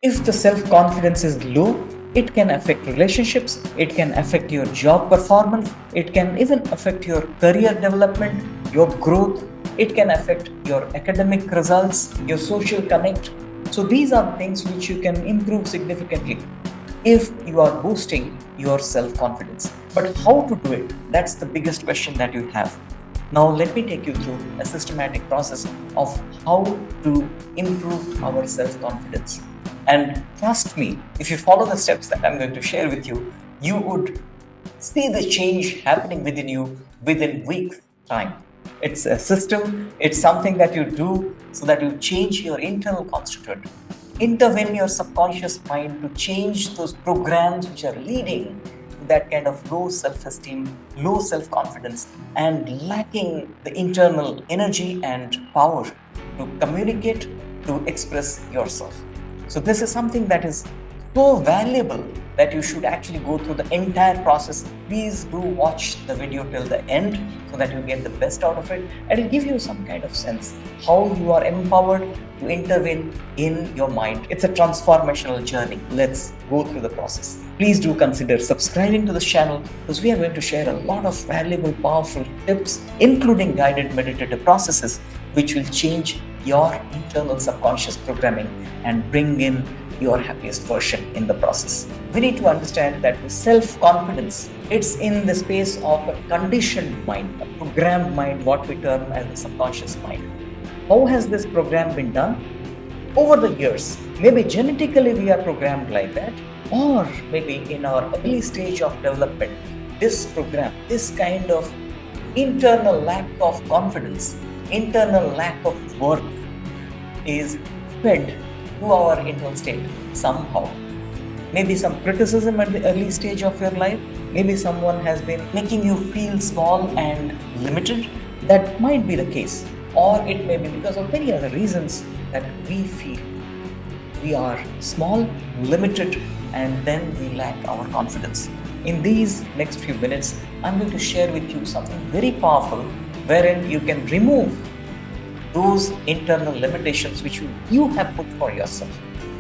If the self-confidence is low, it can affect relationships, it can affect your job performance, it can even affect your career development, your growth, it can affect your academic results, your social connect. So these are things which you can improve significantly if you are boosting your self-confidence. But how to do it? That's the biggest question that you have. Now let me take you through a systematic process of how to improve our self-confidence. And trust me, if you follow the steps that I'm going to share with you, you would see the change happening within you within weeks' time. It's a system, it's something that you do so that you change your internal constituent, intervene your subconscious mind to change those programs which are leading to that kind of low self-esteem, low self-confidence, and lacking the internal energy and power to communicate, to express yourself. So this is something that is so valuable that you should actually go through the entire process. Please do watch the video till the end so that you get the best out of it. It will give you some kind of sense how you are empowered to intervene in your mind. It's a transformational journey. Let's go through the process. Please do consider subscribing to this channel because we are going to share a lot of valuable, powerful tips, including guided meditative processes, which will change your internal subconscious programming and bring in your happiest version in the process. We need to understand that the self-confidence, it's in the space of a conditioned mind, a programmed mind, what we term as the subconscious mind. How has this program been done? Over the years, maybe genetically we are programmed like that, or maybe in our early stage of development, this program, this kind of internal lack of confidence, internal lack of worth is fed to our internal state somehow. Maybe some criticism at the early stage of your life, maybe someone has been making you feel small and limited. That might be the case, or it may be because of many other reasons that we feel we are small, limited, and then we lack our confidence. In these next few minutes, I'm going to share with you something very powerful wherein you can remove those internal limitations which you have put for yourself.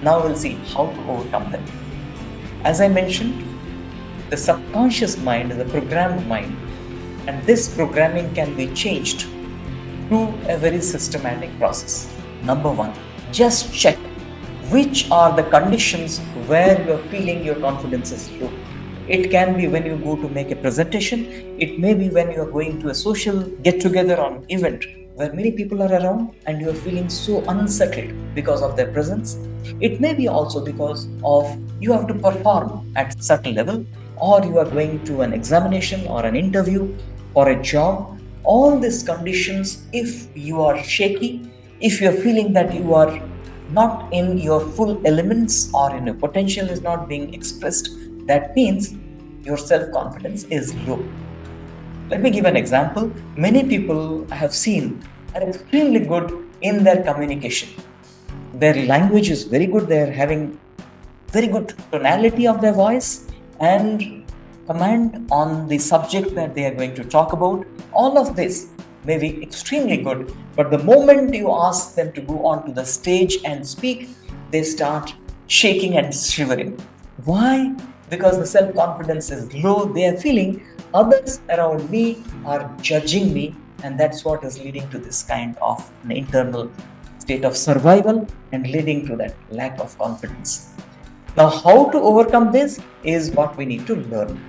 Now we'll see how to overcome them. As I mentioned, the subconscious mind is a programmed mind, and this programming can be changed through a very systematic process. Number one, just check which are the conditions where you're feeling your confidence is low. It can be when you go to make a presentation, it may be when you're going to a social get-together or an event where many people are around and you are feeling so unsettled because of their presence. It may be also because of you have to perform at certain level, or you are going to an examination or an interview or a job. All these conditions, if you are shaky, if you are feeling that you are not in your full elements or in your potential is not being expressed, that means your self-confidence is low. Let me give an example. Many people I have seen are extremely good in their communication. Their language is very good. They are having very good tonality of their voice and command on the subject that they are going to talk about. All of this may be extremely good, but the moment you ask them to go onto the stage and speak, they start shaking and shivering. Why? Because the self-confidence is low. They are feeling others around me are judging me, and that's what is leading to this kind of an internal state of survival and leading to that lack of confidence. Now, how to overcome this is what we need to learn.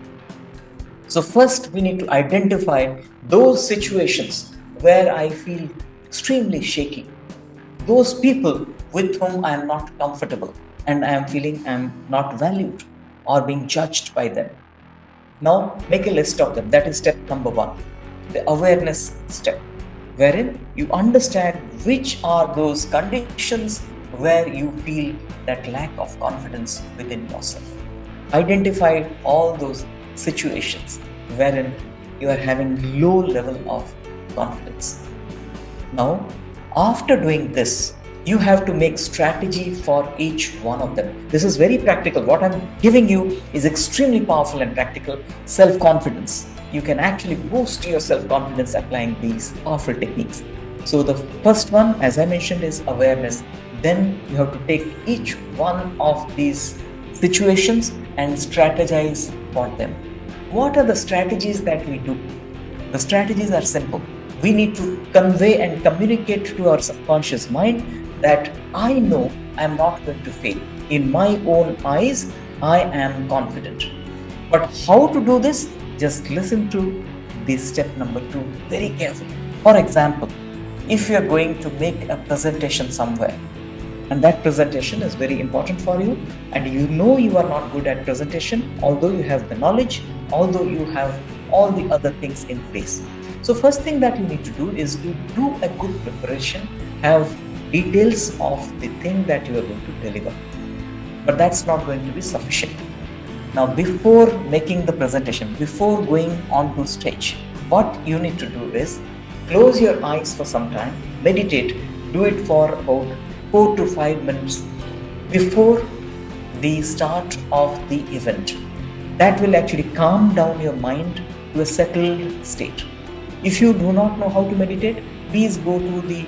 So first, we need to identify those situations where I feel extremely shaky, those people with whom I am not comfortable and I am feeling I am not valued or being judged by them. Now, make a list of them. That is step number one, the awareness step, wherein you understand which are those conditions where you feel that lack of confidence within yourself. Identify all those situations wherein you are having low level of confidence. Now, after doing this, you have to make strategy for each one of them. This is very practical. What I'm giving you is extremely powerful and practical. Self-confidence. You can actually boost your self-confidence applying these powerful techniques. So the first one, as I mentioned, is awareness. Then you have to take each one of these situations and strategize for them. What are the strategies that we do? The strategies are simple. We need to convey and communicate to our subconscious mind that I know I am not going to fail. In my own eyes, I am confident. But how to do this? Just listen to this step number 2 very carefully. For example, if you are going to make a presentation somewhere, and that presentation is very important for you, and you know you are not good at presentation, although you have the knowledge, although you have all the other things in place. So first thing that you need to do is to do a good preparation, have details of the thing that you are going to deliver. But that's not going to be sufficient. Now, before making the presentation, before going on to stage, what you need to do is close your eyes for some time, meditate, do it for about 4 to 5 minutes before the start of the event. That will actually calm down your mind to a settled state. If you do not know how to meditate, please go to the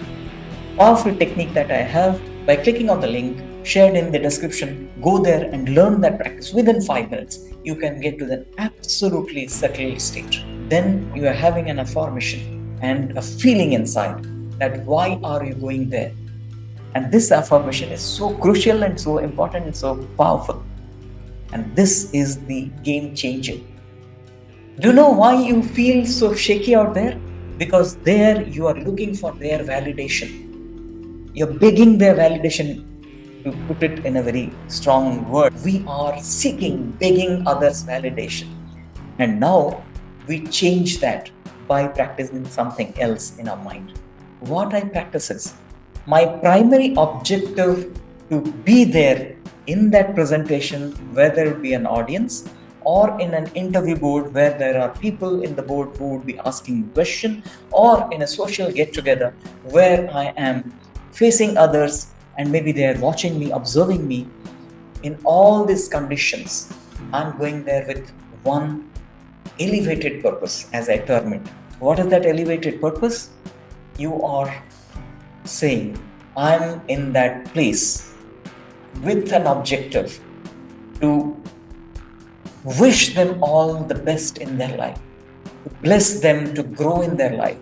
powerful technique that I have by clicking on the link shared in the description. Go there and learn that practice. Within 5 minutes, you can get to the absolutely settled state. Then you are having an affirmation and a feeling inside that why are you going there? And this affirmation is so crucial and so important and so powerful. And this is the game changer. Do you know why you feel so shaky out there? Because there you are looking for their validation. You're begging their validation, to put it in a very strong word. We are seeking, begging others' validation. And now we change that by practicing something else in our mind. What I practice is my primary objective to be there in that presentation, whether it be an audience or in an interview board where there are people in the board who would be asking question, or in a social get-together where I am facing others and maybe they are watching me, observing me. In all these conditions, I'm going there with one elevated purpose, as I term it. What is that elevated purpose? You are saying, I'm in that place with an objective to wish them all the best in their life, to bless them to grow in their life.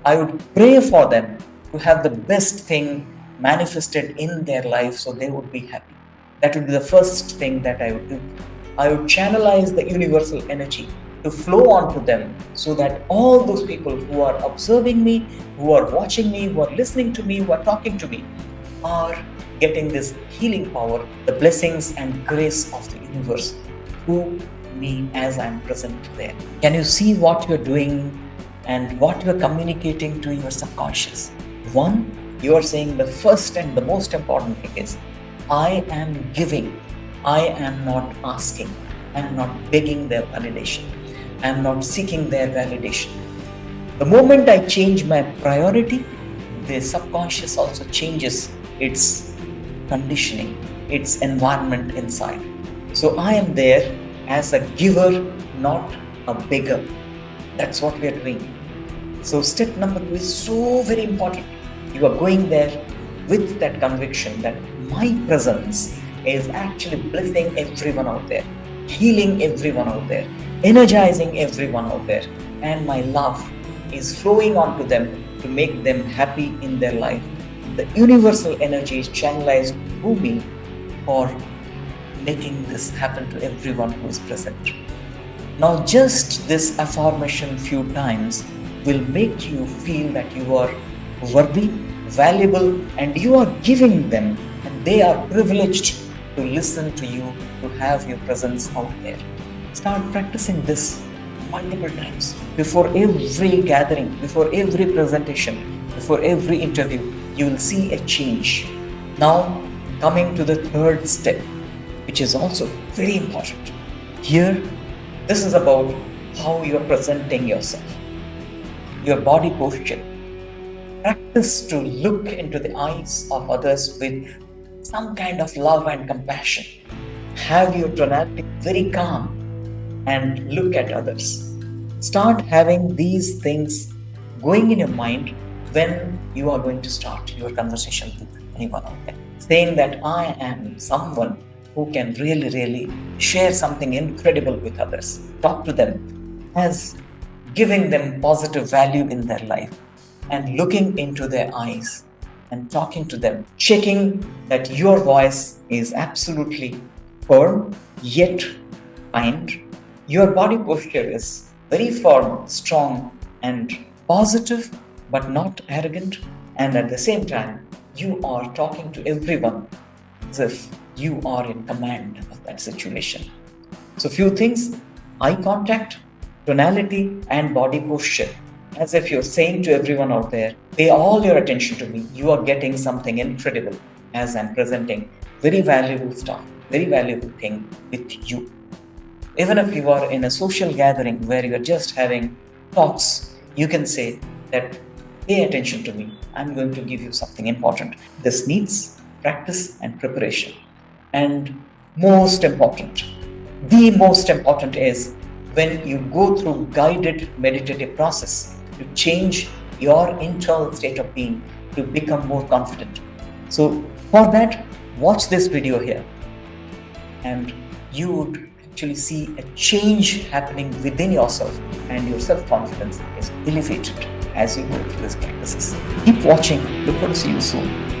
I would pray for them to have the best thing manifested in their life so they would be happy. That would be the first thing that I would do. I would channelize the universal energy to flow onto them so that all those people who are observing me, who are watching me, who are listening to me, who are talking to me, are getting this healing power, the blessings and grace of the universe through me as I'm present there. Can you see what you're doing and what you're communicating to your subconscious? One, you are saying the first and the most important thing is, I am giving. I am not asking. I am not begging their validation. I am not seeking their validation. The moment I change my priority, the subconscious also changes its conditioning, its environment inside. So I am there as a giver, not a beggar. That's what we are doing. So step number 2 is so very important. You are going there with that conviction that my presence is actually blessing everyone out there, healing everyone out there, energizing everyone out there, and my love is flowing onto them to make them happy in their life. The universal energy is channelized through me for making this happen to everyone who is present. Now, just this affirmation few times will make you feel that you are worthy, valuable, and you are giving them, and they are privileged to listen to you, to have your presence out there. Start practicing this multiple times. Before every gathering, before every presentation, before every interview, you will see a change. Now, coming to the third step, which is also very important. Here, this is about how you are presenting yourself, your body posture. Practice to look into the eyes of others with some kind of love and compassion. Have your tonality very calm and look at others. Start having these things going in your mind when you are going to start your conversation with anyone out there. saying that I am someone who can really, really share something incredible with others. Talk to them as giving them positive value in their life and looking into their eyes and talking to them, checking that your voice is absolutely firm yet kind. Your body posture is very firm, strong, and positive, but not arrogant. And at the same time, you are talking to everyone as if you are in command of that situation. So, few things: eye contact, tonality, and body posture. As if you're saying to everyone out there, pay all your attention to me. You are getting something incredible as I'm presenting very valuable stuff, very valuable thing with you. Even if you are in a social gathering where you're just having talks, you can say that, pay attention to me. I'm going to give you something important. This needs practice and preparation. And most important, the most important is when you go through guided meditative process to change your internal state of being to become more confident. So for that, watch this video here and you would actually see a change happening within yourself and your self-confidence is elevated as you go through these practices. Keep watching. Look forward to see you soon.